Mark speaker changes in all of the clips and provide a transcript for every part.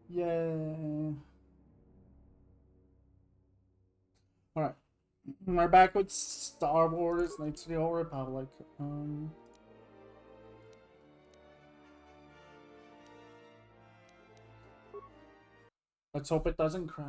Speaker 1: Yeah. Alright. We're back with Star Wars Knights of the Old Republic. Let's hope it doesn't crash.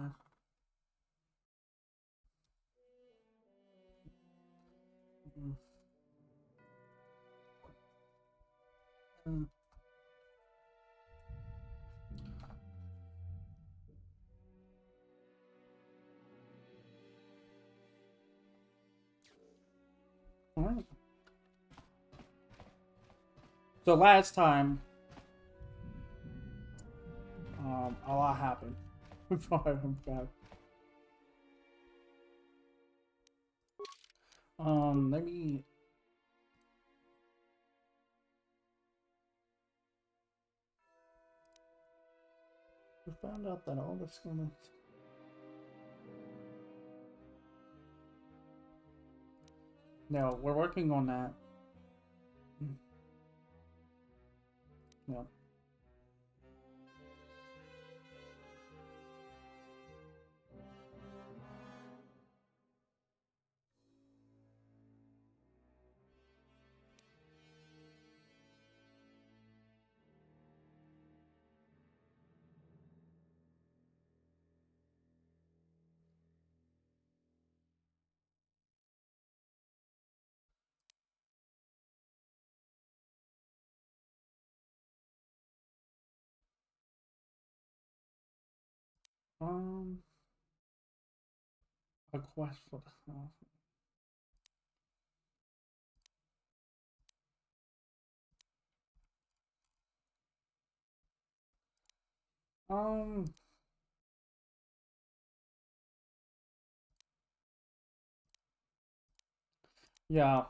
Speaker 1: Alright. So last time, a lot happened. Before I went back. Let me. We found out that all this gonna. No, we're working on that. Yeah. Um, a quest for the house. Um, yeah.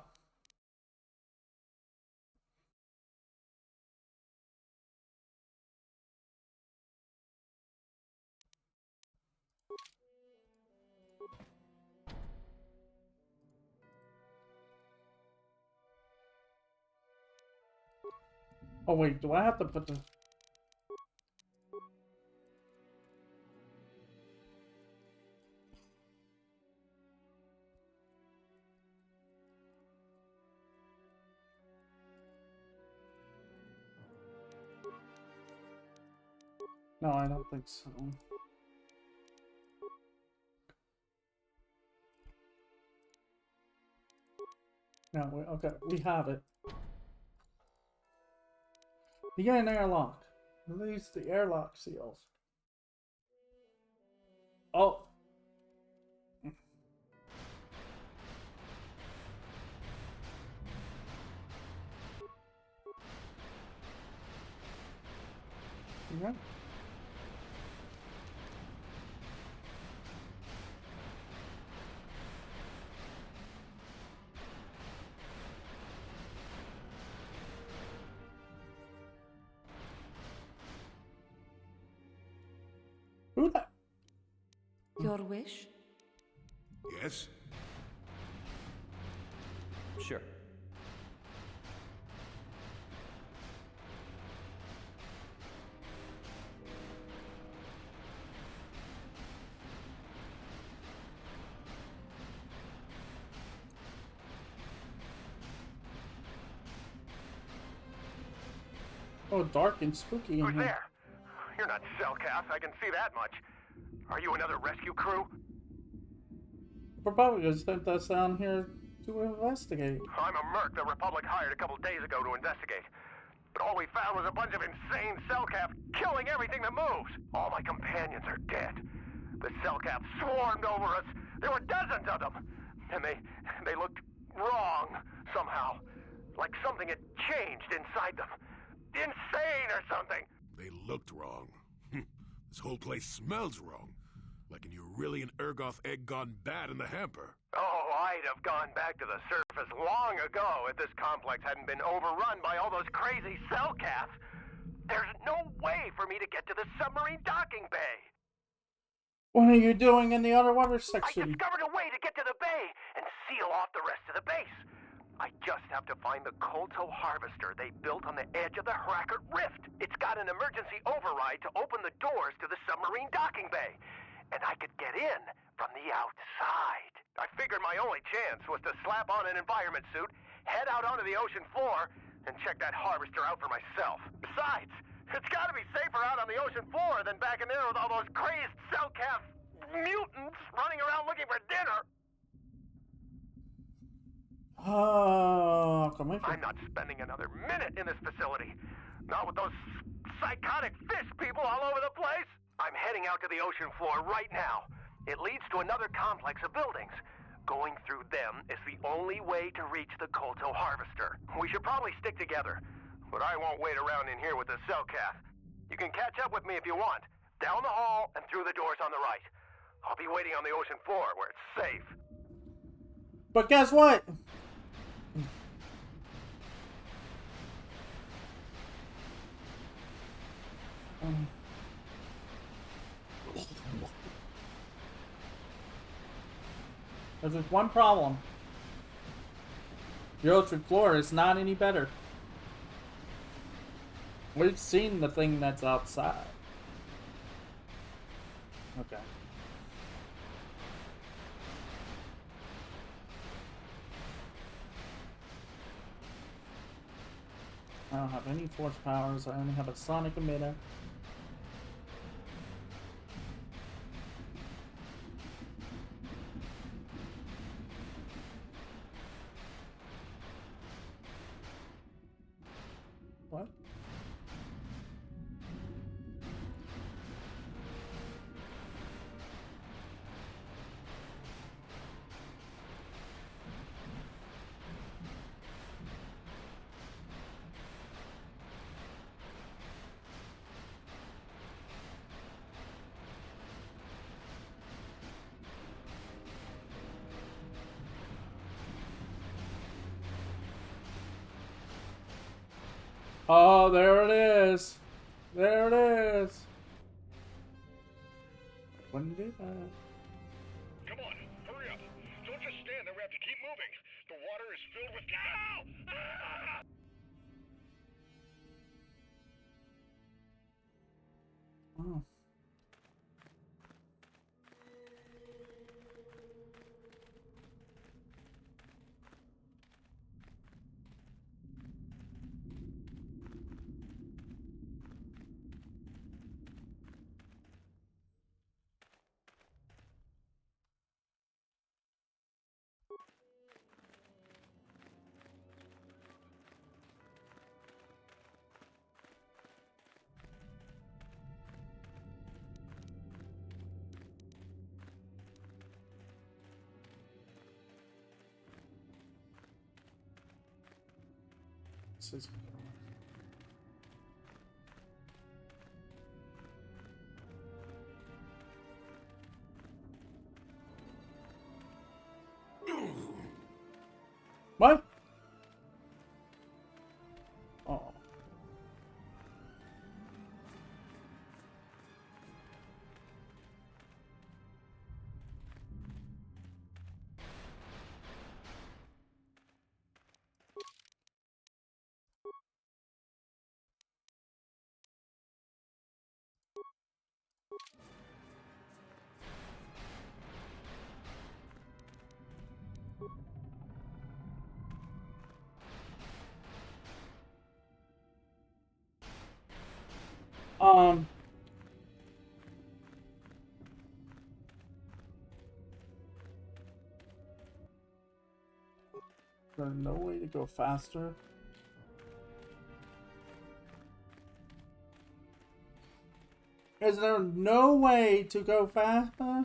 Speaker 1: Oh wait, do I have to put the? No, I don't think so. No, okay, we have it. Begin airlock. Release the airlock seals. Oh. Yeah. Who that?
Speaker 2: Your wish?
Speaker 3: Yes?
Speaker 4: Sure.
Speaker 1: Oh, dark and spooky in
Speaker 5: Who's
Speaker 1: here.
Speaker 5: there? You're not Cellcast, I can see that much. Are you another rescue crew?
Speaker 1: Republic sent us down here to investigate.
Speaker 5: I'm a merc the Republic hired a couple days ago to investigate. But all we found was a bunch of insane Cellcaps killing everything that moves. All my companions are dead. The Cellcaps swarmed over us. There were dozens of them. And they looked wrong, somehow. Like something had changed inside them. Insane or something.
Speaker 3: They looked wrong. This whole place smells wrong. Like you're really an Ergoth egg gone bad in the hamper.
Speaker 5: Oh, I'd have gone back to the surface long ago if this complex hadn't been overrun by all those crazy Cellcaps. There's no way for me to get to the submarine docking bay.
Speaker 1: What are you doing in the underwater
Speaker 5: I
Speaker 1: section?
Speaker 5: discovered a way to get to the bay and seal off the rest of the base. I just have to find find the Kolto harvester they built on the edge of the Hrackert Rift. It's got an emergency override to open the doors to the submarine docking bay. And I could get in from the outside. I figured my only chance was to slap on an environment suit, head out onto the ocean floor, and check that harvester out for myself. Besides, it's gotta be safer out on the ocean floor than back in there with all those crazed cell-calf mutants running around looking for dinner.
Speaker 1: Oh, come on.
Speaker 5: I'm not spending another minute in this facility. Not with those psychotic fish people all over the place. I'm heading out to the ocean floor right now. It leads to another complex of buildings. Going through them is the only way to reach the Kolto harvester. We should probably stick together, but I won't wait around in here with the cell-calf. You can catch up with me if you want. Down the hall and through the doors on the right. I'll be waiting on the ocean floor where it's safe.
Speaker 1: But guess what? There's just one problem. The ocean floor is not any better. We've seen the thing that's outside. Okay. I don't have any force powers. I only have a sonic emitter. What? Oh, there it is. There it is. Wouldn't do that.
Speaker 5: Come on, hurry up. Don't just stand there. We have to keep moving. The water is filled with...
Speaker 1: Oh. This is what? Oh. There's no way to go faster. Is there no way to go faster?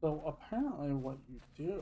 Speaker 1: So apparently what you do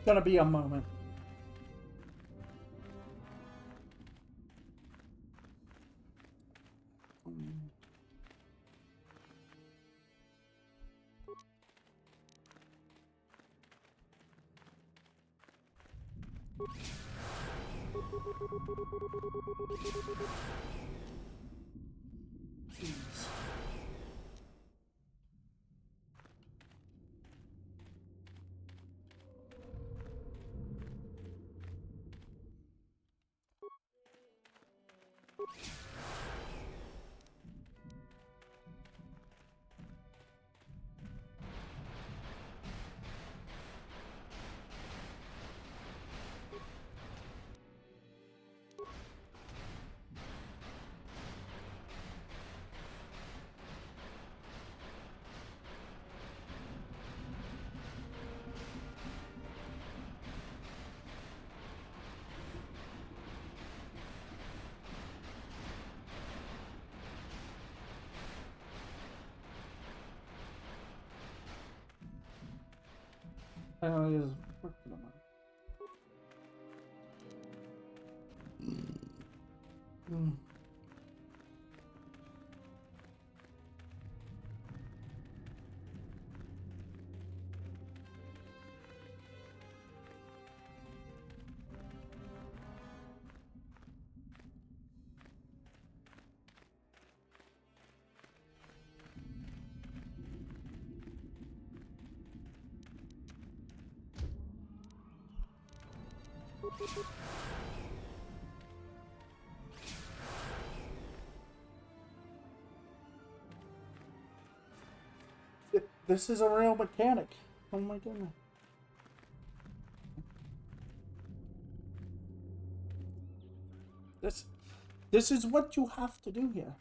Speaker 1: gonna be a moment. Jeez. Apparently is working on it. This is a real mechanic. Oh my goodness. This is what you have to do here.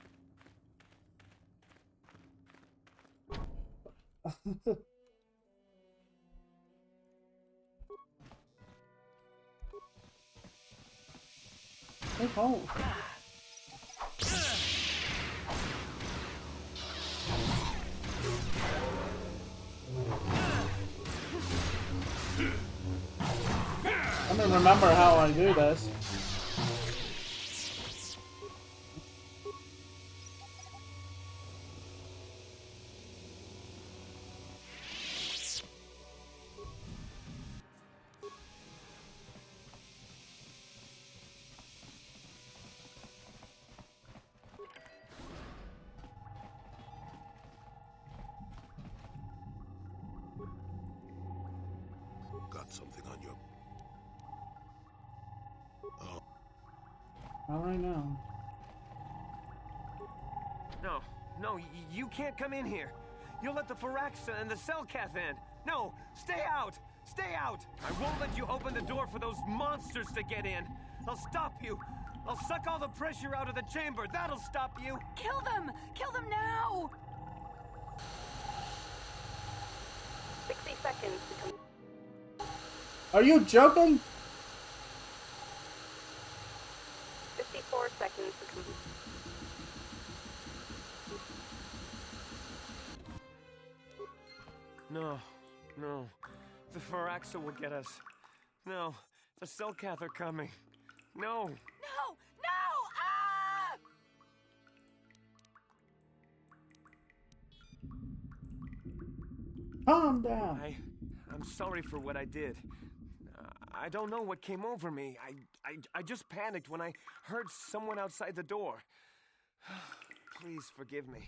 Speaker 1: Hey, ho. I don't remember how I do this.
Speaker 3: Got something on you. Oh.
Speaker 1: How do I know?
Speaker 4: No, you can't come in here. You'll let the Firaxa and the Cellcath in. No, stay out! Stay out! I won't let you open the door for those monsters to get in. I'll stop you. I'll suck all the pressure out of the chamber. That'll stop you.
Speaker 2: Kill them! Kill them now!
Speaker 6: 60 seconds to come.
Speaker 1: Are you joking?
Speaker 6: 54 seconds to come.
Speaker 4: No. The Firaxa will get us. No, The Selkath are coming. No!
Speaker 2: No! No! Ah!
Speaker 1: Calm down.
Speaker 4: I'm sorry for what I did. I don't know what came over me. I just panicked when I heard someone outside the door. Please forgive me.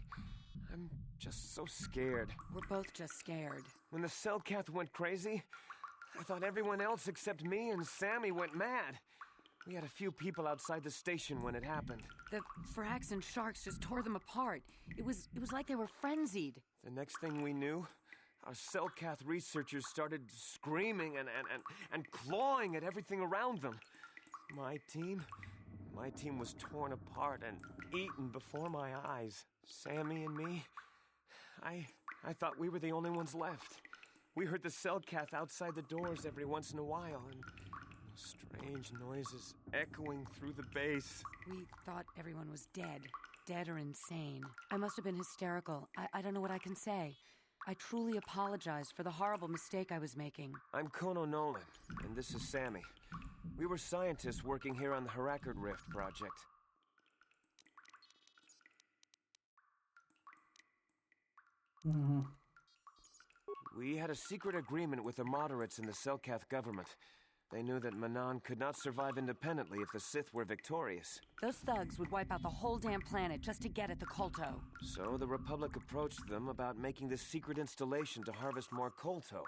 Speaker 4: I'm just so scared.
Speaker 2: We're both just scared.
Speaker 4: When the Selkath went crazy, I thought everyone else except me and Sammy went mad. We had a few people outside the station when it happened.
Speaker 2: The Frax and Sharks just tore them apart. It was like they were frenzied.
Speaker 4: The next thing we knew, our Selkath researchers started screaming and clawing at everything around them. My team was torn apart and eaten before my eyes. Sammy and me, I thought we were the only ones left. We heard the Selkath outside the doors every once in a while, and strange noises echoing through the base.
Speaker 2: We thought everyone was dead or insane. I must have been hysterical. I don't know what I can say. I truly apologize for the horrible mistake I was making.
Speaker 4: I'm Kono Nolan, and this is Sammy. We were scientists working here on the Harakard Rift project.
Speaker 1: Mm-hmm.
Speaker 4: We had a secret agreement with the moderates in the Selkath government. They knew that Manan could not survive independently if the Sith were victorious.
Speaker 2: Those thugs would wipe out the whole damn planet just to get at the Kolto.
Speaker 4: So the Republic approached them about making this secret installation to harvest more Kolto,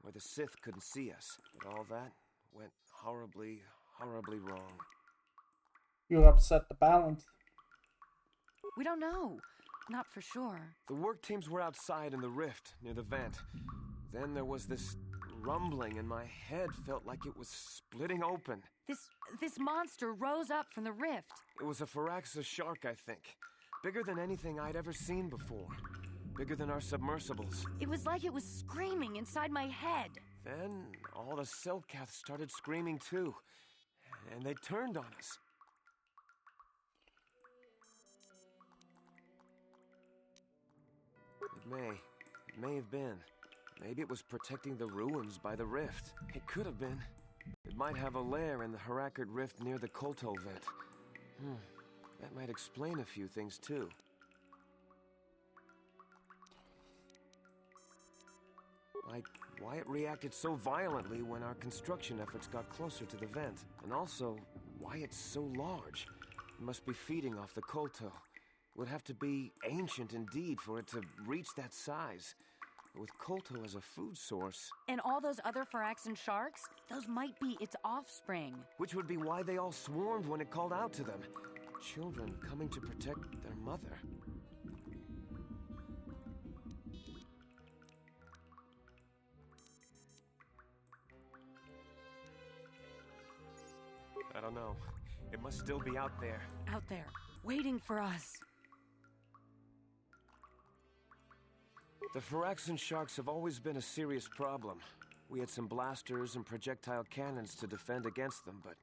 Speaker 4: where the Sith couldn't see us. But all that went horribly, horribly wrong.
Speaker 1: You upset the balance.
Speaker 2: We don't know. Not for sure.
Speaker 4: The work teams were outside in the rift, near the vent. Then there was this rumbling, and my head felt like it was splitting open.
Speaker 2: This monster rose up from the rift.
Speaker 4: It was a Firaxa shark, I think. Bigger than anything I'd ever seen before. Bigger than our submersibles.
Speaker 2: It was like it was screaming inside my head.
Speaker 4: Then all the Selkath started screaming too. And they turned on us. It may have been. Maybe it was protecting the ruins by the rift. It could have been. It might have a lair in the Harakard Rift near the Kolto vent. That might explain a few things too. Like why it reacted so violently when our construction efforts got closer to the vent. And also, why it's so large. It must be feeding off the Kolto. It would have to be ancient indeed for it to reach that size. With Kolto as a food source.
Speaker 2: And all those other Firaxan sharks? Those might be its offspring.
Speaker 4: Which would be why they all swarmed when it called out to them. Children coming to protect their mother. I don't know. It must still be out there.
Speaker 2: Out there, waiting for us.
Speaker 4: The Firaxan sharks have always been a serious problem. We had some blasters and projectile cannons to defend against them, but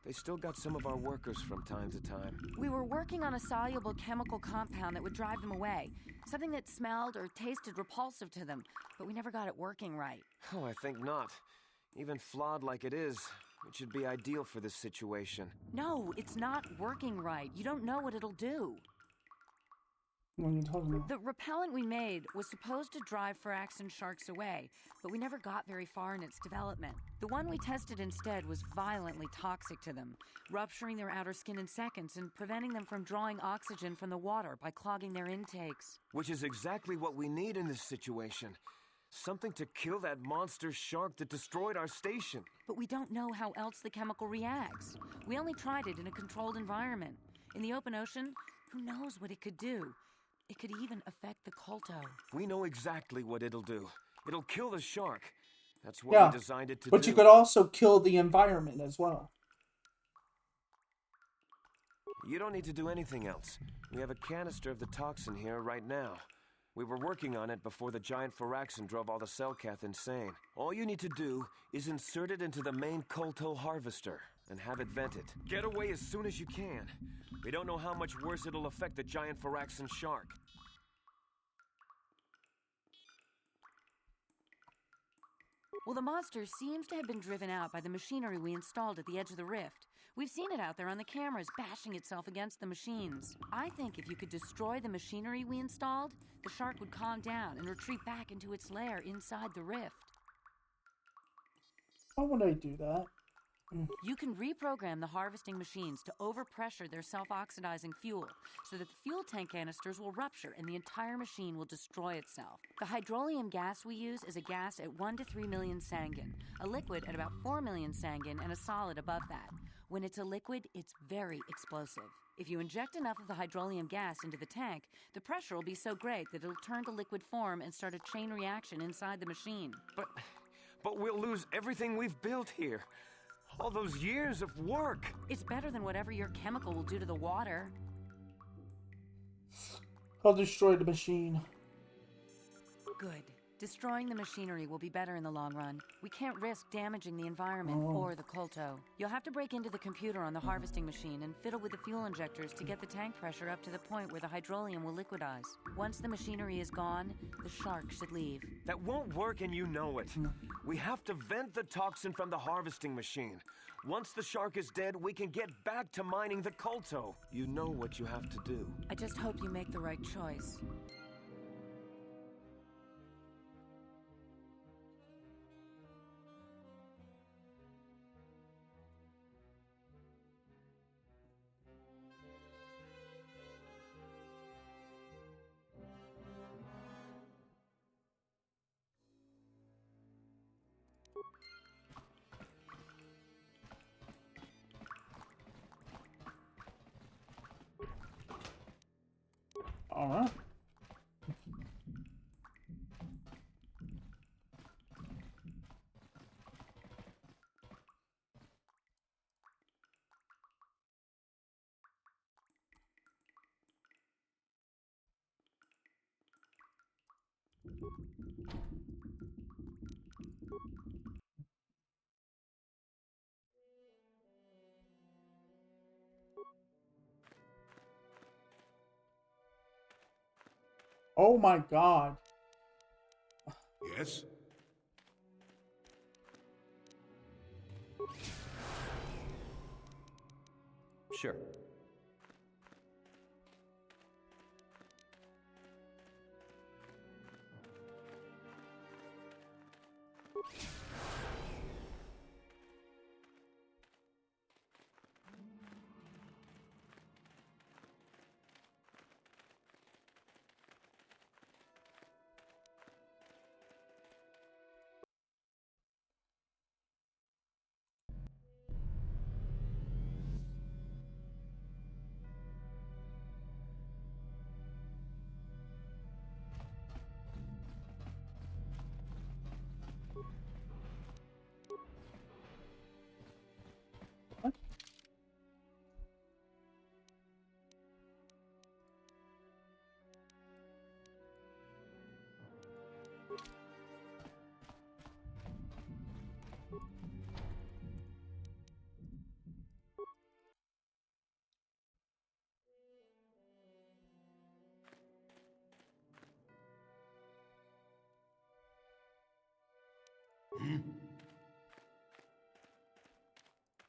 Speaker 4: they still got some of our workers from time to time.
Speaker 2: We were working on a soluble chemical compound that would drive them away. Something that smelled or tasted repulsive to them, but we never got it working right.
Speaker 4: Oh, I think not. Even flawed like it is, it should be ideal for this situation.
Speaker 2: No, it's not working right. You don't know what it'll do.
Speaker 1: What are you talking about?
Speaker 2: The repellent we made was supposed to drive Firaxan sharks away, but we never got very far in its development. The one we tested instead was violently toxic to them, rupturing their outer skin in seconds and preventing them from drawing oxygen from the water by clogging their intakes.
Speaker 4: Which is exactly what we need in this situation. Something to kill that monster shark that destroyed our station.
Speaker 2: But we don't know how else the chemical reacts. We only tried it in a controlled environment. In the open ocean, who knows what it could do? It could even affect the Kolto.
Speaker 4: We know exactly what it'll do. It'll kill the shark. That's what we designed it to do.
Speaker 1: But you could also kill the environment as well.
Speaker 4: You don't need to do anything else. We have a canister of the toxin here right now. We were working on it before the giant Firaxan drove all the Selkath insane. All you need to do is insert it into the main Kolto harvester and have it vented. Get away as soon as you can. We don't know how much worse it'll affect the giant Firaxan shark.
Speaker 2: Well, the monster seems to have been driven out by the machinery we installed at the edge of the rift. We've seen it out there on the cameras, bashing itself against the machines. I think if you could destroy the machinery we installed, the shark would calm down and retreat back into its lair inside the rift.
Speaker 1: Why would I do that?
Speaker 2: You can reprogram the harvesting machines to overpressure their self-oxidizing fuel so that the fuel tank canisters will rupture and the entire machine will destroy itself. The hydrolium gas we use is a gas at 1 to 3 million Sangen, a liquid at about 4 million Sangen, and a solid above that. When it's a liquid, it's very explosive. If you inject enough of the hydrolium gas into the tank, the pressure will be so great that it'll turn to liquid form and start a chain reaction inside the machine.
Speaker 4: But we'll lose everything we've built here. All those years of work.
Speaker 2: It's better than whatever your chemical will do to the water.
Speaker 1: I'll destroy the machine.
Speaker 2: Good. Destroying the machinery will be better in the long run. We can't risk damaging the environment or the colto. You'll have to break into the computer on the harvesting machine and fiddle with the fuel injectors to get the tank pressure up to the point where the hydrolium will liquidize. Once the machinery is gone, the shark should leave.
Speaker 4: That won't work and you know it. We have to vent the toxin from the harvesting machine. Once the shark is dead, we can get back to mining the colto. You know what you have to do.
Speaker 2: I just hope you make the right choice.
Speaker 1: All right. Oh my God.
Speaker 3: Yes?
Speaker 4: Sure.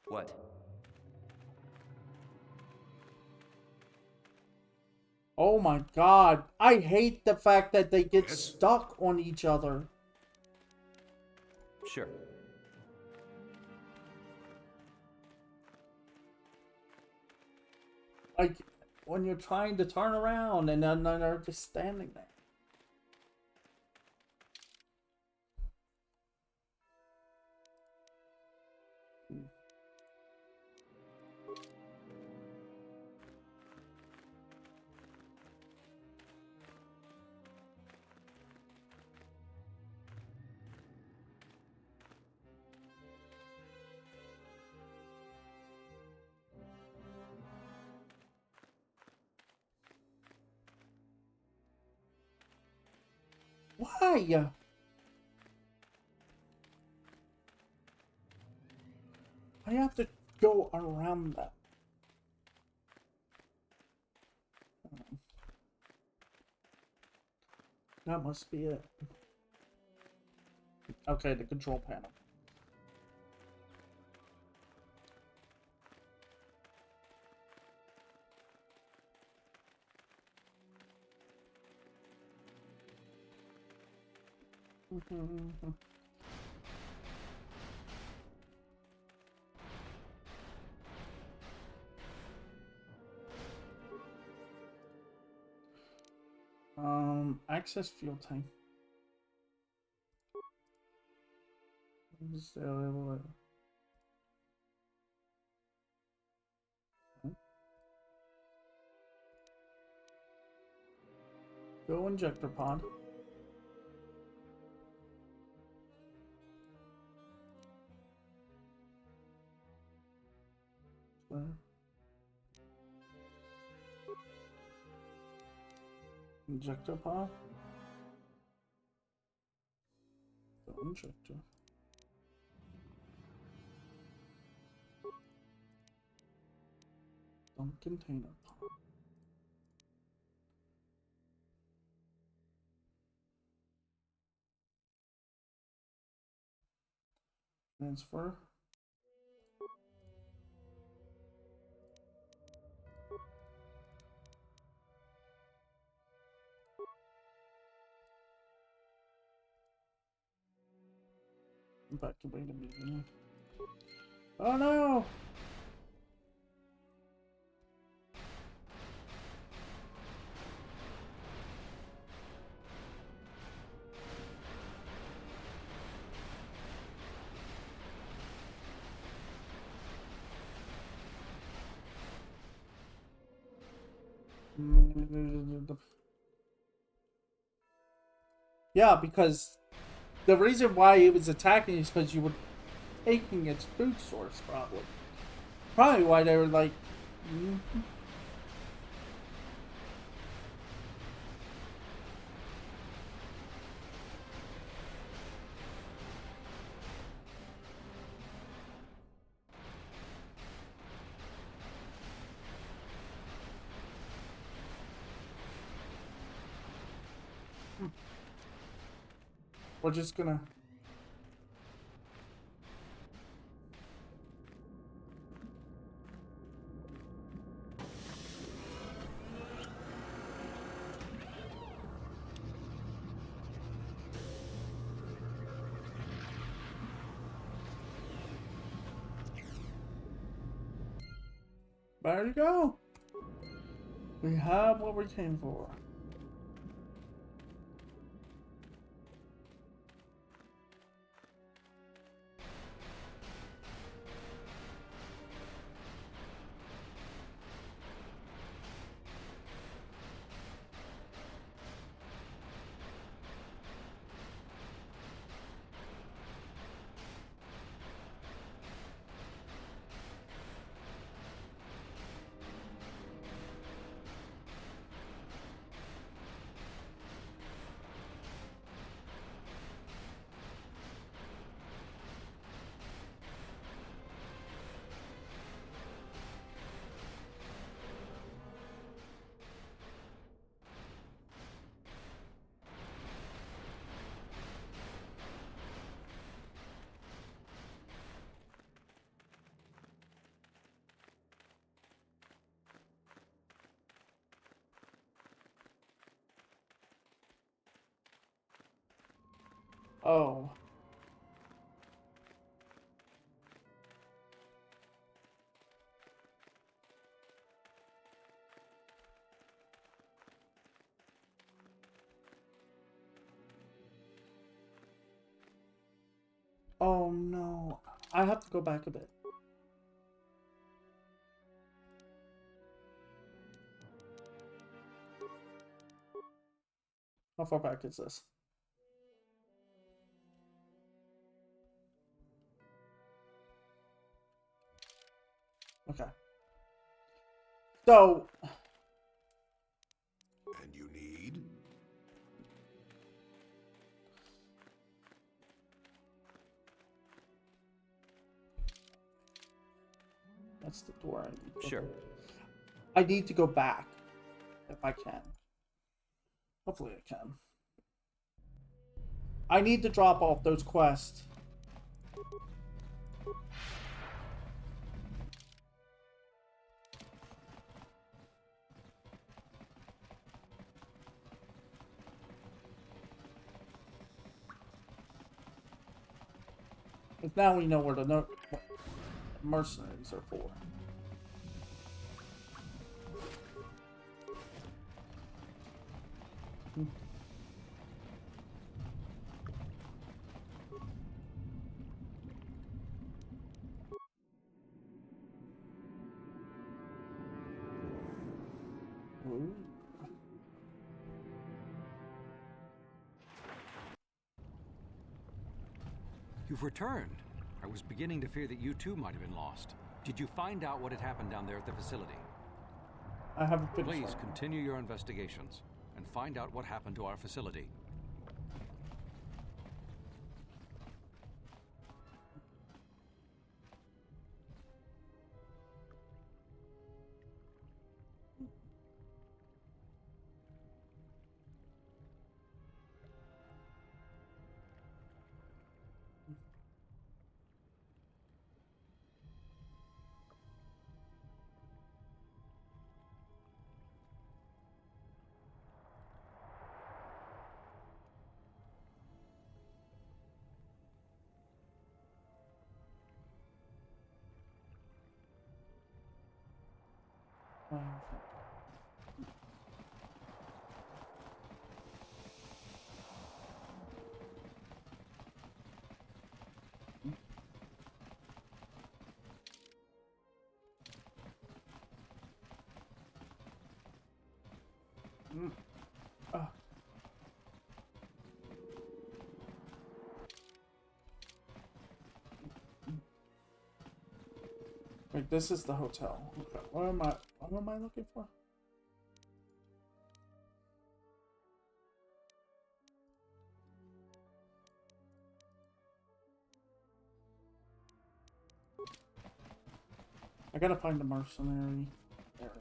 Speaker 7: What?
Speaker 1: Oh my God. I hate the fact that they get
Speaker 3: Yes?
Speaker 1: stuck on each other.
Speaker 7: Sure.
Speaker 1: Like when you're trying to turn around and then they're just standing there. Why? I have to go around that. That must be it. Okay, the control panel. Access fuel tank. Stay available. Go injector pod. Injector pod. Go injector. Dump container pod. Transfer. Back to wait a minute. Oh no! Yeah, because the reason why it was attacking is because you were taking its food source, probably. Probably why they were like... We're just gonna... There you go. We have what we came for. Oh. Oh no. I have to go back a bit. How far back is this? Okay. So...
Speaker 3: And you need?
Speaker 1: That's the door I need.
Speaker 4: Sure.
Speaker 1: I need to go back. If I can. Hopefully I can. I need to drop off those quests. Because now we know where the mercenaries are for. Ooh.
Speaker 7: You've returned. I was beginning to fear that you too might have been lost. Did you find out what had happened down there at the facility?
Speaker 1: I haven't finished.
Speaker 7: Please continue your investigations and find out what happened to our facility.
Speaker 1: Wait, this is the hotel. Okay, what am I looking for? I gotta find the mercenary area.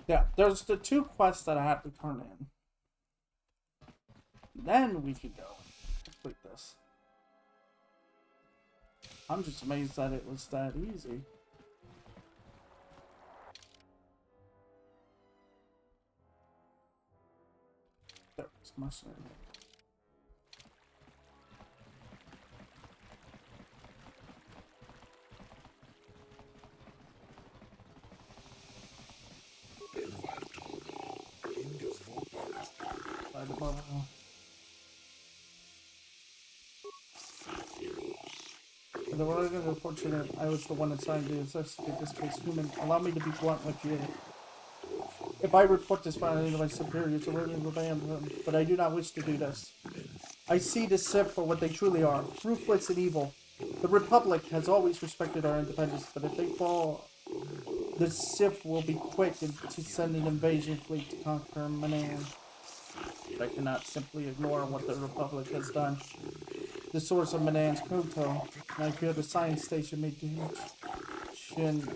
Speaker 1: Yeah, there's the 2 quests that I have to turn in. Then we can go complete this. I'm just amazed that it was that easy. There's mercenary. The world is unfortunate. I was the one assigned to investigate this case. Human, allow me to be blunt with you. If I report this finding to my superiors, I will revamp them, but I do not wish to do this. I see the Sith for what they truly are, ruthless and evil. The Republic has always respected our independence, but if they fall, the Sith will be quick to send an invasion fleet to conquer Manan. I cannot simply ignore what the Republic has done. The source of Manan's Koto, and I fear the science station may dimension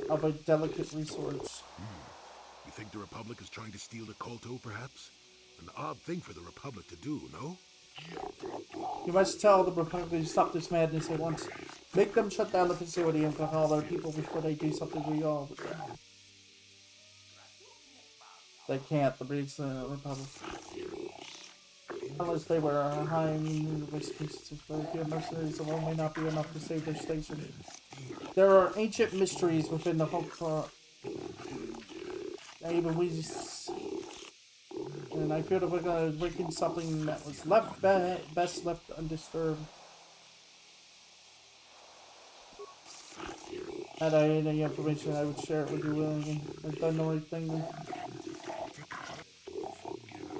Speaker 1: of a delicate resource.
Speaker 3: You think the Republic is trying to steal the Kolto, perhaps? An odd thing for the Republic to do, no?
Speaker 1: You must tell the Republic to stop this madness at once. Make them shut down the facility and compel their people before they do something real with them. They can't. The British Republic. Unless they were high in risk cases, but if your mercenaries alone may not be enough to save their station. There are ancient mysteries within the whole even we just, and I feel that we're gonna breaking something that was best left undisturbed. Had I any information, I would share it with you willingly. I've done the right thing.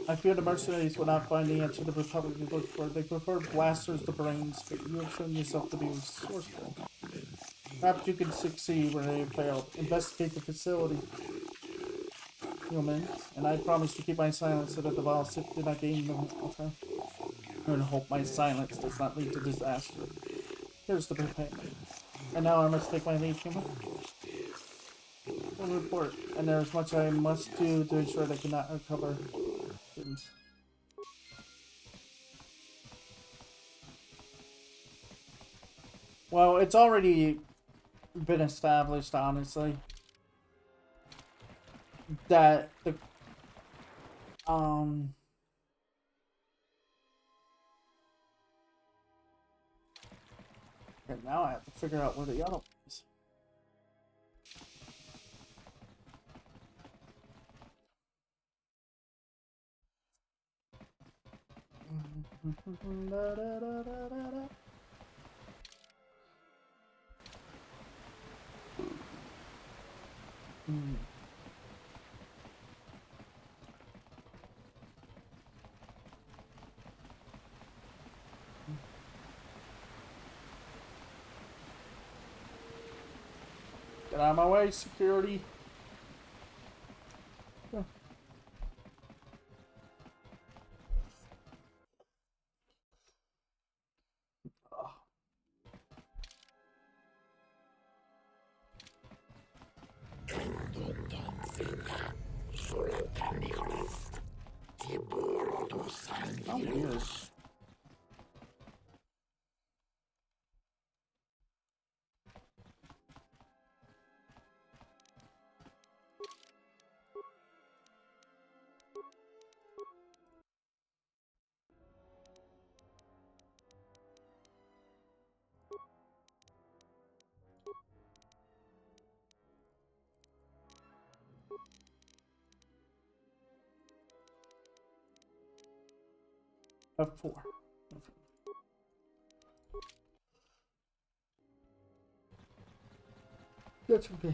Speaker 1: I fear the mercenaries will not find the answer the Republic is looking for. They prefer blasters to brains, but you have shown yourself to be resourceful. Perhaps you can succeed where they have failed. Investigate the facility, human, and I promise to keep my silence so that the Val Sith do not gain them. Okay. And hope my silence does not lead to disaster. Here's the repayment. And now I must take my leave, human. Full report, and there is much I must do to ensure they cannot recover students. Well, it's already been established, honestly, that the and now I have to figure out where the other one is. Get out of my way, security. Yeah. How weird. F4. That's okay.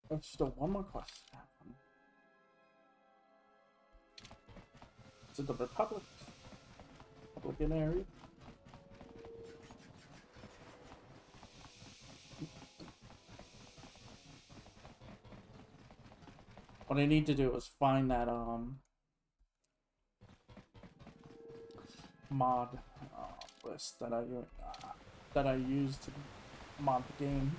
Speaker 1: There's still one more quest to happen. To the Republican area. What I need to do is find that mod list that I used to mod the game.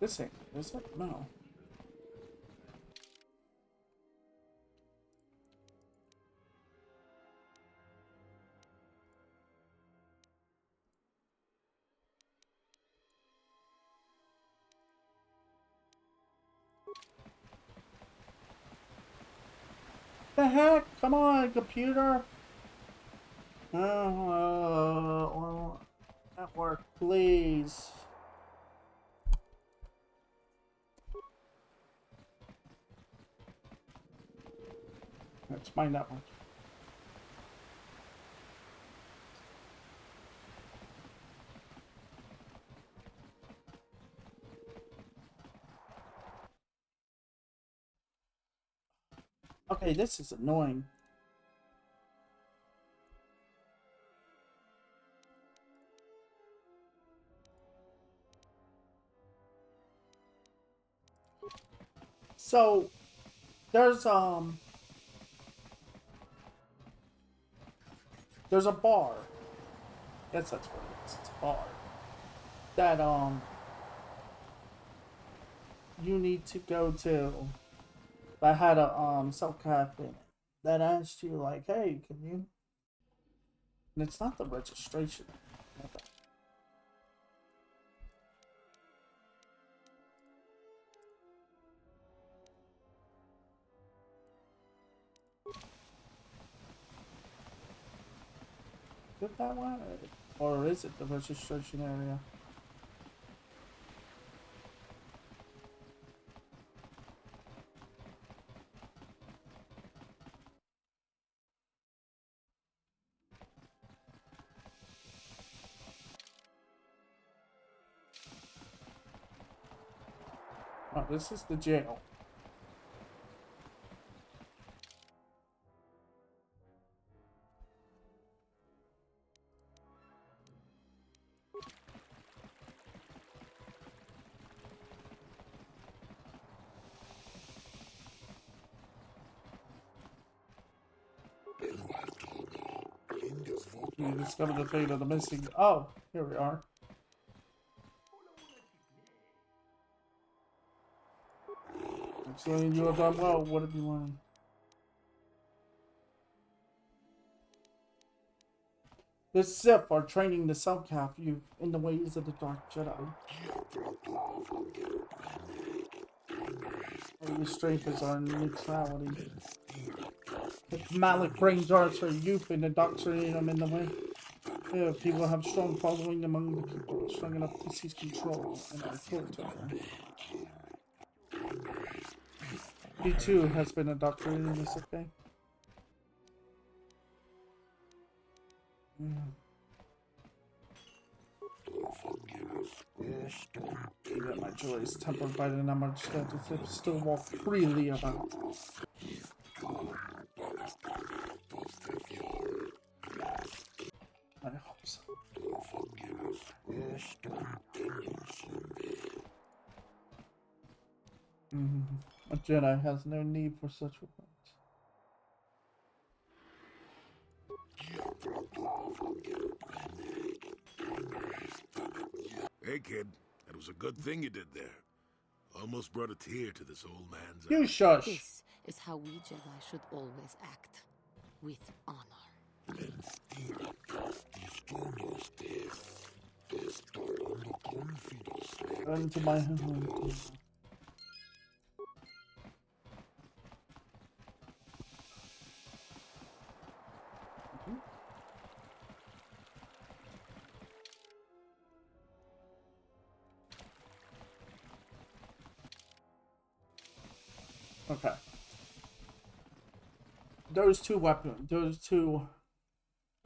Speaker 1: This ain't, is it? No. The heck? Come on, computer. Well, network, please. That's my network. Okay, this is annoying. So there's a bar. Guess that's what it is. It's a bar that you need to go to. That had a cell cap in it that asked you like, hey, can you? And it's not the registration. Is it that way? Or is it the registration area? Oh, this is the jail. You discovered the fate of the missing. Oh, here we are. Excellent, you have done well. What have you learned? The Sith are training the Selkath you in the ways of the Dark Jedi. The strength is our neutrality. If Malik brings arts for youth and indoctrinating them in the way. Yeah, people have strong following among the people, strong enough to seize control in our territory. He too has been indoctrinated in this, okay? Even my joy is tempered by the number of strength to still walk freely about. I hope so. A Jedi has no need for such weapons.
Speaker 3: Hey, kid. That was a good thing you did there. Almost brought a tear to this old man's
Speaker 1: You
Speaker 3: eye.
Speaker 1: shush.
Speaker 8: This is how we Jedi should always act. With honor.
Speaker 1: Run to my home. Okay. Those two weapons, those two.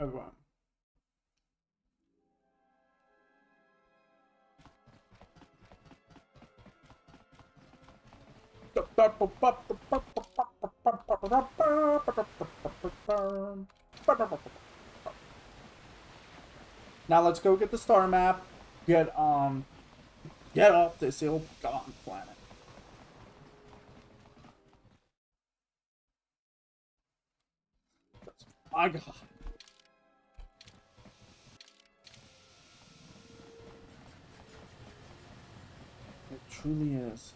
Speaker 1: Everyone. Now let's go get the star map. Get off this ill-gotten planet. My God. It truly is.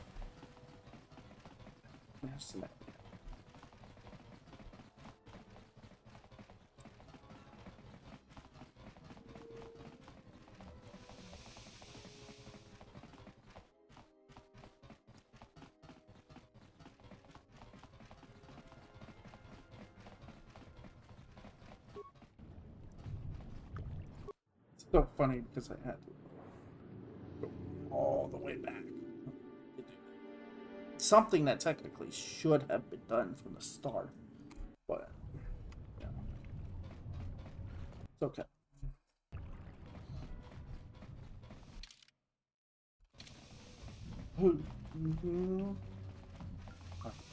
Speaker 1: Fascinating. It's so funny because I had to go all the way back. Something that technically should have been done from the start, but yeah, it's okay.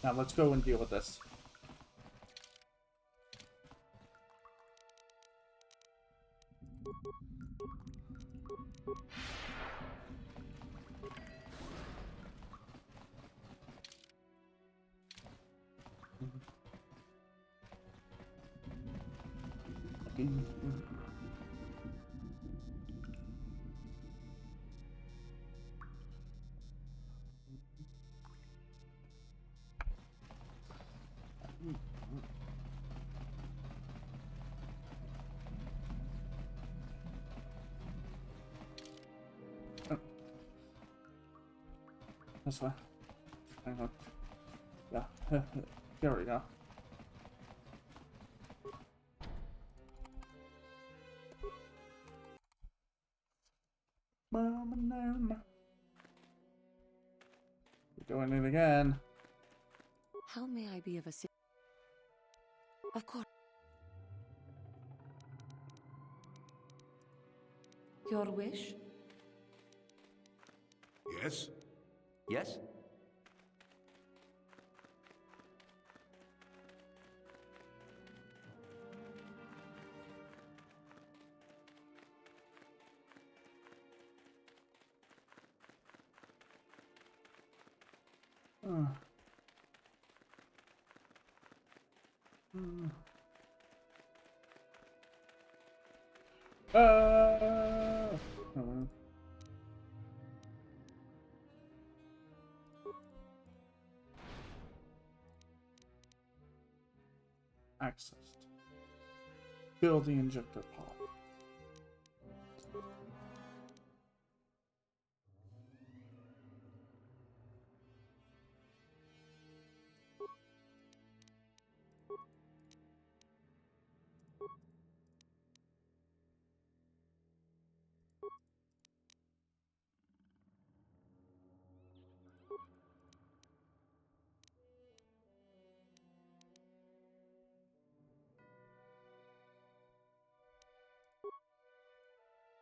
Speaker 1: Now let's go and deal with this. This way. Hang on. Yeah. Here we go. We're going in again.
Speaker 8: How may I be of assistance? Of course. Your wish?
Speaker 3: Yes?
Speaker 9: Yes?
Speaker 1: Accessed. Fill the injector pod.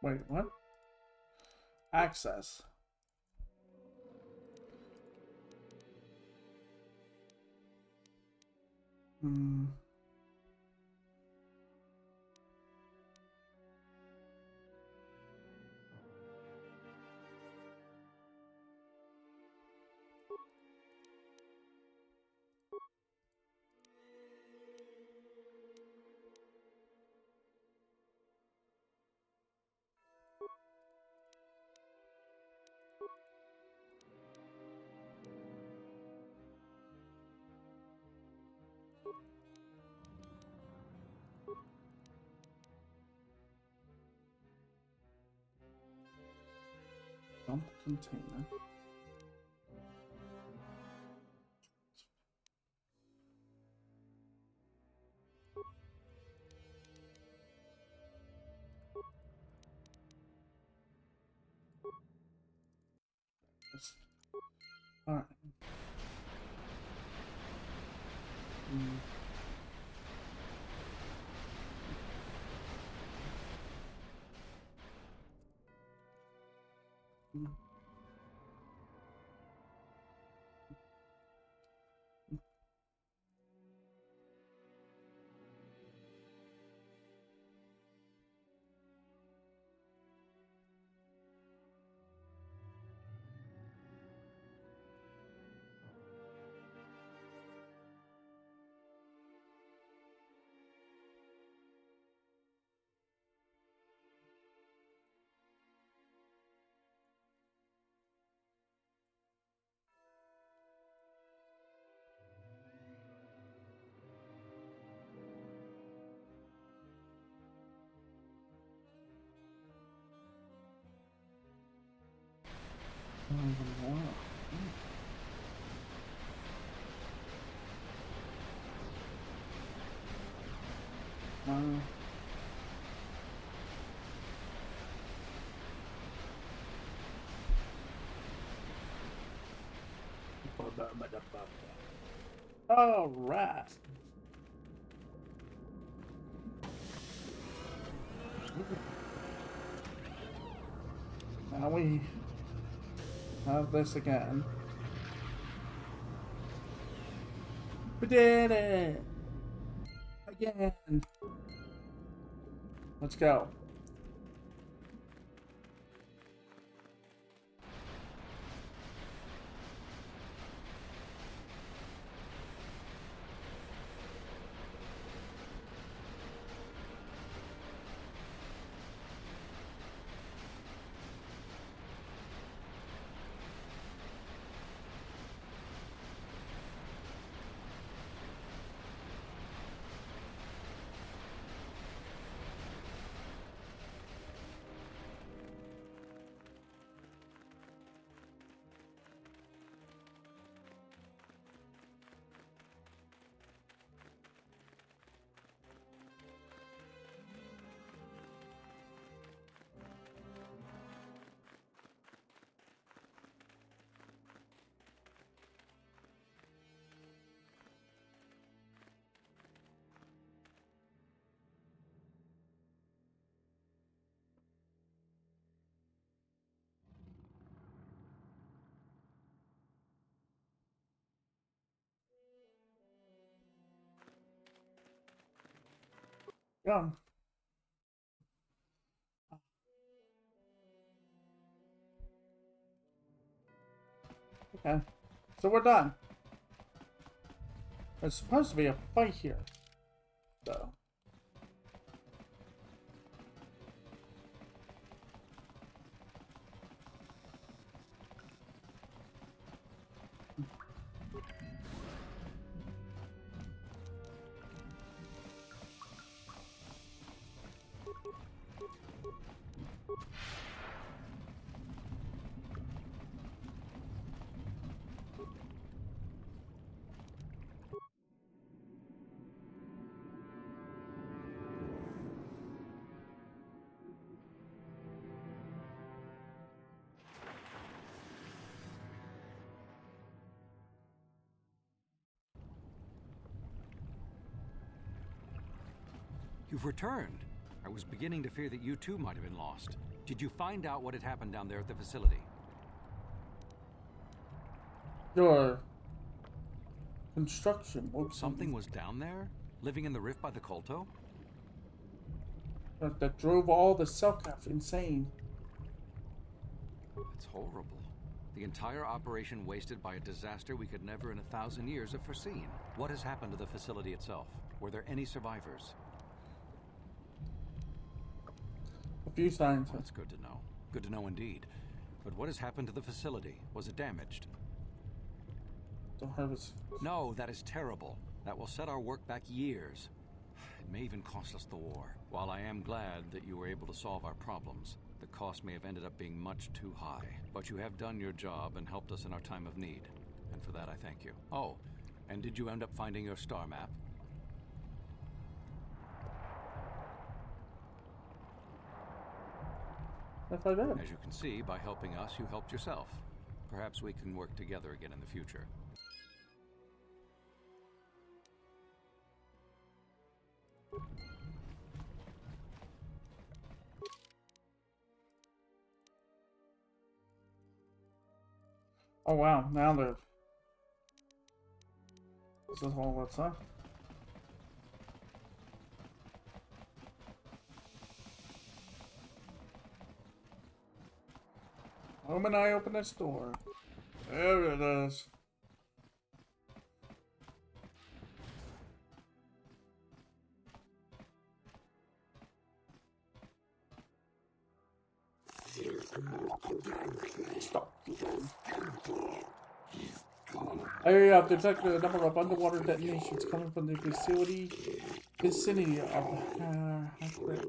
Speaker 1: Wait, what? Access. Dump container. Alright. All right. Now we have this again. We did it! Again! Let's go. Yeah. Okay. So we're done. There's supposed to be a fight here, though.
Speaker 7: You've returned. I was beginning to fear that you too might have been lost. Did you find out what had happened down there at the facility?
Speaker 1: Your construction works.
Speaker 7: Something was down there? Living in the rift by the Kolto?
Speaker 1: That drove all the Selkath insane.
Speaker 7: That's horrible. The entire operation wasted by a disaster we could never in 1,000 years have foreseen. What has happened to the facility itself? Were there any survivors?
Speaker 1: A few scientists.
Speaker 7: That's good to know. Good to know indeed. But what has happened to the facility? Was it damaged? No, that is terrible. That will set our work back years. It may even cost us the war. While I am glad that you were able to solve our problems, the cost may have ended up being much too high. But you have done your job and helped us in our time of need. And for that I thank you. Oh, and did you end up finding your star map?
Speaker 1: Yes, I did.
Speaker 7: As you can see, by helping us, you helped yourself. Perhaps we can work together again in the future.
Speaker 1: Oh wow, now they're... This is all what's up. The moment I open this door, there it is. Stop. I have detected a number of underwater detonations coming from the vicinity of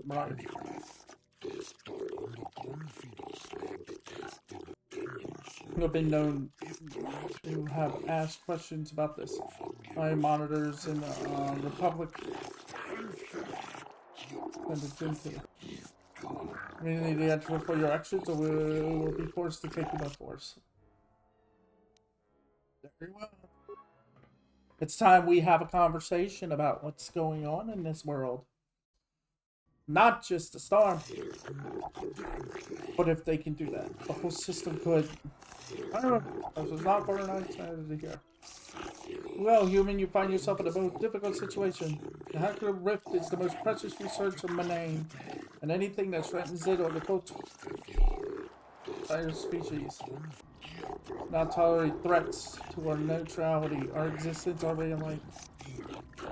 Speaker 1: right. You have been known to have asked questions about this. My monitors in the Republic send it into. We need the answer for your actions, or we will be forced to take you by force. Very well. It's time we have a conversation about what's going on in this world. Not just the storm, but if they can do that, the whole system could. I don't know. This is not for an outsider to hear. Well, human, you find yourself in a most difficult situation. The Hacker Rift is the most precious research of Manane, and anything that threatens it or the entire species. Not tolerate threats to our neutrality, our existence, our way of life.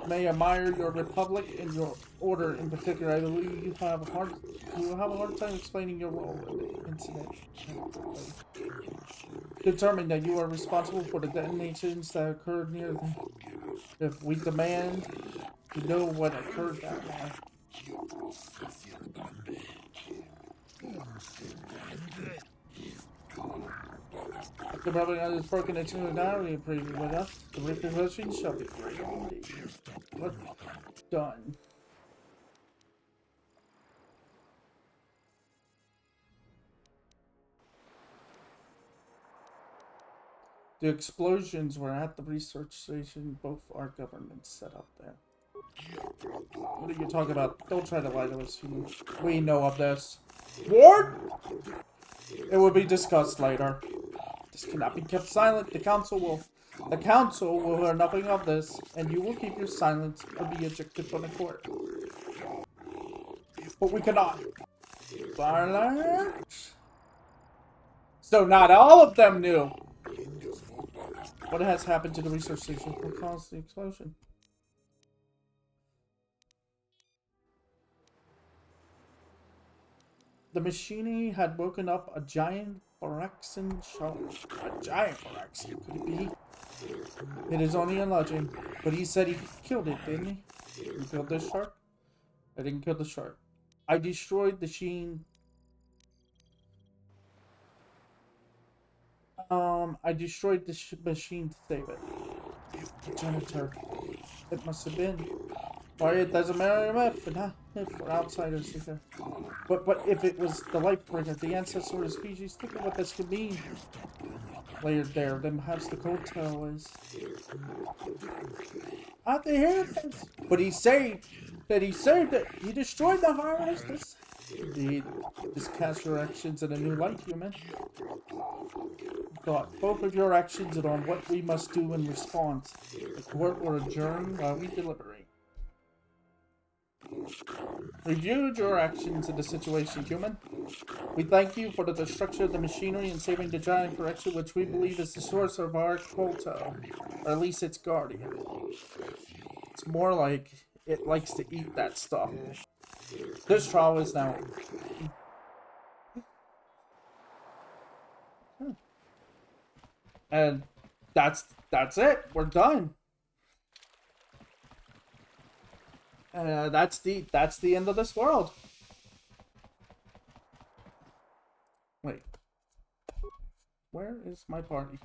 Speaker 1: May admire your republic and your order in particular. I believe you will have a hard time explaining your role in the incident. Determine that you are responsible for the detonations that occurred near them. If we demand to know what occurred down there. The Republic has broken into an area with us. The repercussions shall be great indeed. What? Done. The explosions were at the research station. Both our governments set up there. What are you talking about? Don't try to lie to us. We know of this. What? It will be discussed later. This cannot be kept silent. The council will hear nothing of this, and you will keep your silence or be ejected from the court. but we cannot. Silence. So not all of them knew. What has happened to the research station? What caused the explosion? The machinery had woken up a giant Phyrexian shark. A giant Phyrexian, could it be? It is only a legend, but he said he killed it, didn't he? You killed this shark? I didn't kill the shark. I destroyed the machine. I destroyed the machine to save it. The janitor. It must have been. Why, it doesn't matter if for outsiders here. But if it was the Lightbringer, the ancestor of the species, think of what this could mean. Layered there, then perhaps the cartel is. Out the here this. But he saved it. He destroyed the harvest. Indeed, this casts your actions in a new light, human. Thought both of your actions and on what we must do in response. The court will adjourn while we deliberate. Reviewed your actions in the situation, human. We thank you for the destruction of the machinery and saving the giant correction, which we believe is the source of our Kolto, or at least its guardian. It's more like it likes to eat that stuff. This trial is now. And that's it. We're done. That's the end of this world. Wait. Where is my party?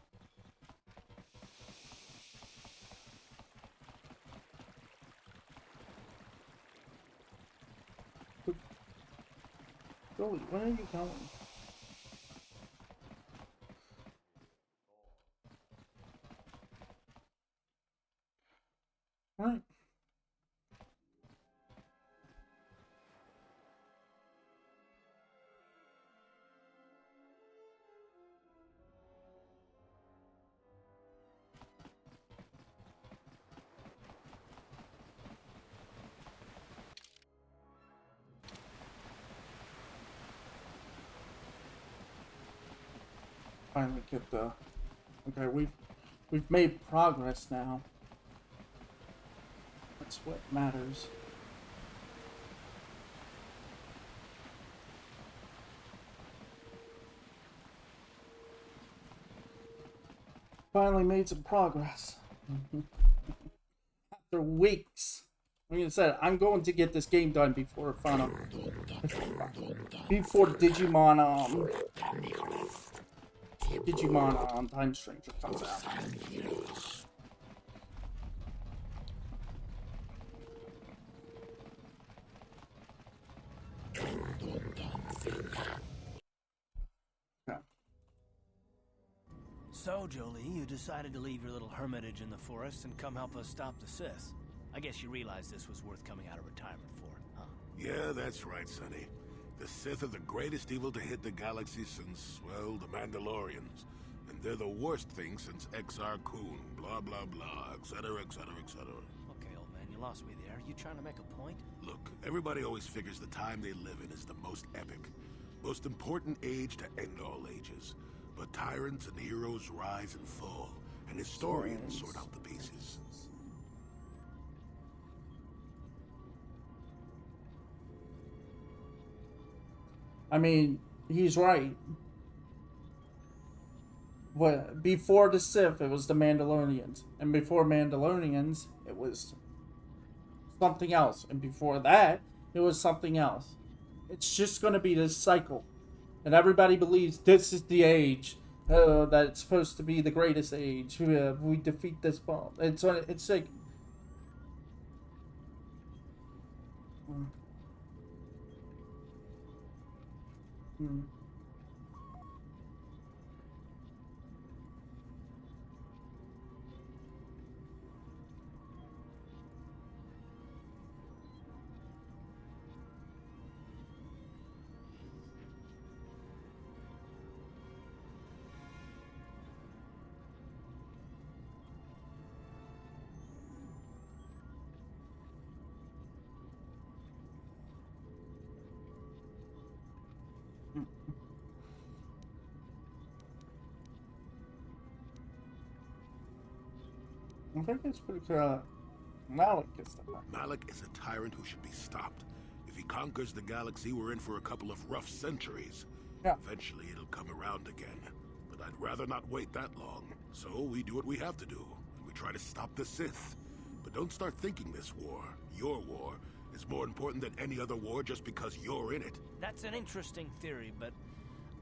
Speaker 1: Joey, where are you going? Right. Finally get the. Okay, we've made progress now. That's what matters. Finally made some progress. After weeks. Like I said, I'm going to get this game done before before Digimon Time Stranger comes out. Yeah.
Speaker 9: So, Jolie, you decided to leave your little hermitage in the forest and come help us stop the Sith. I guess you realized this was worth coming out of retirement for, huh?
Speaker 3: Yeah, that's right, Sonny. The Sith are the greatest evil to hit the galaxy since, well, the Mandalorians. And they're the worst thing since Exar Kun, blah, blah, blah, etc., etc., etc.
Speaker 9: Okay, old man, you lost me there. You trying to make a point?
Speaker 3: Look, everybody always figures the time they live in is the most epic, most important age to end all ages. But tyrants and heroes rise and fall, and historians sort out the pieces.
Speaker 1: I mean, he's right. Well, before the Sith, it was the Mandalorians. And before Mandalorians, it was something else. And before that, it was something else. It's just going to be this cycle. And everybody believes this is the age that it's supposed to be the greatest age. We defeat this bomb. It's like... Hmm. I think it's pretty clear Malik is the one.
Speaker 3: Malik is a tyrant who should be stopped. If he conquers the galaxy, we're in for a couple of rough centuries.
Speaker 1: Yeah.
Speaker 3: Eventually, it'll come around again. But I'd rather not wait that long. So we do what we have to do. We try to stop the Sith. But don't start thinking this war, your war, is more important than any other war just because you're in it.
Speaker 9: That's an interesting theory, but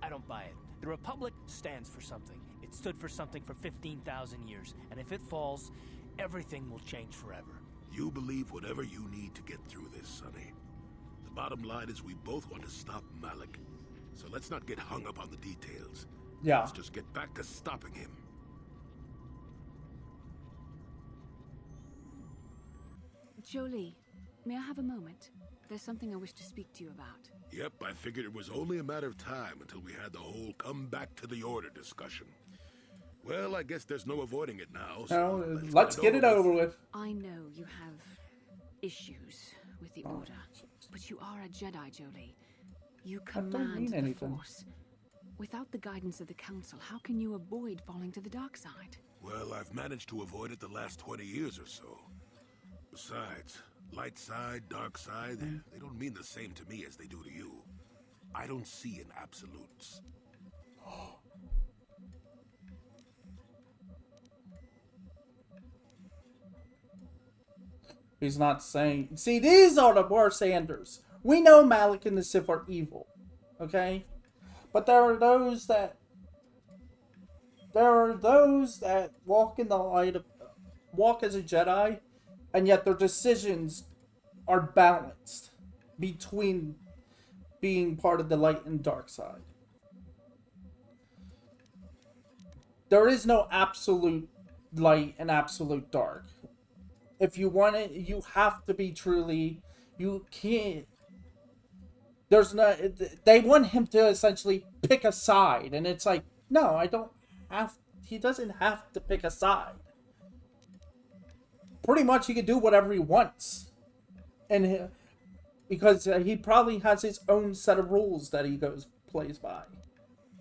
Speaker 9: I don't buy it. The Republic stands for something. It stood for something for 15,000 years, and if it falls, everything will change forever.
Speaker 3: You believe whatever you need to get through this, Sonny. The bottom line is we both want to stop Malik. So let's not get hung up on the details.
Speaker 1: Yeah.
Speaker 3: Let's just get back to stopping him.
Speaker 2: Jolie, may I have a moment? There's something I wish to speak to you about.
Speaker 3: Yep, I figured it was only a matter of time until we had the whole come back to the order discussion. Well, I guess there's no avoiding it now. So
Speaker 1: No, let's get it over with.
Speaker 2: I know you have issues with the Order, but you are a Jedi, Jolie. You
Speaker 1: That don't
Speaker 2: command
Speaker 1: mean
Speaker 2: the
Speaker 1: anything.
Speaker 2: Force. Without the guidance of the Council, how can you avoid falling to the dark side?
Speaker 3: Well, I've managed to avoid it the last 20 years or so. Besides, light side, dark side, they don't mean the same to me as they do to you. I don't see in absolutes.
Speaker 1: He's not saying... See, these are the worst Anders. We know Malik and the Sith are evil. Okay? But there are those that... walk in the light of... walk as a Jedi, and yet their decisions are balanced between being part of the light and dark side. There is no absolute light and absolute dark. If you want it, you have to be truly... You can't... There's no... They want him to essentially pick a side, and it's like, no, I don't have... He doesn't have to pick a side. Pretty much he can do whatever he wants. And because he probably has his own set of rules that he plays by.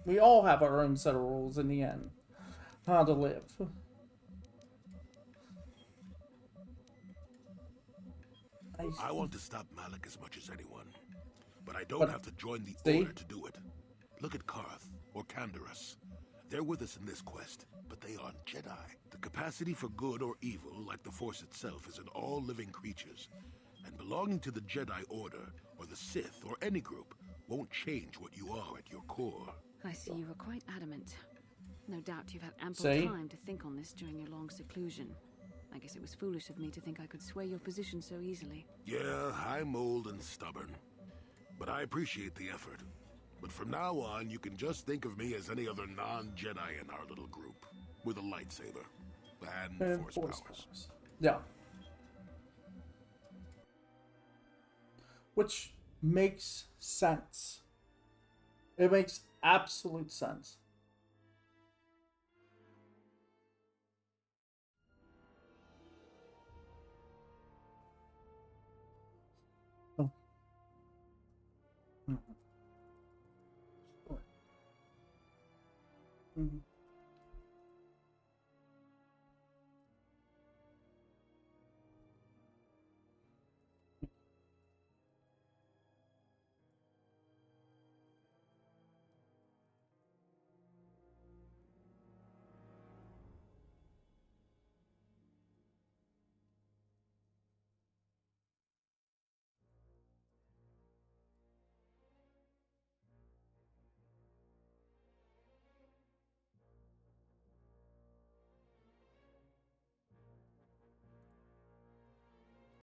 Speaker 1: We all have our own set of rules in the end. How to live.
Speaker 3: I want to stop Malik as much as anyone. But I don't have to join the Order to do it. Look at Karth or Canderous. They're with us in this quest, but they aren't Jedi. The capacity for good or evil, like the Force itself, is in all living creatures. And belonging to the Jedi Order, or the Sith, or any group, won't change what you are at your core.
Speaker 2: I see you were quite adamant. No doubt you've had ample time to think on this during your long seclusion. I guess it was foolish of me to think I could sway your position so easily.
Speaker 3: Yeah, I'm old and stubborn. But I appreciate the effort. But from now on, you can just think of me as any other non-Jedi in our little group. With a lightsaber. And Force powers.
Speaker 1: Yeah. Which makes sense. It makes absolute sense. Oh. Mm-hmm. Mm-hmm.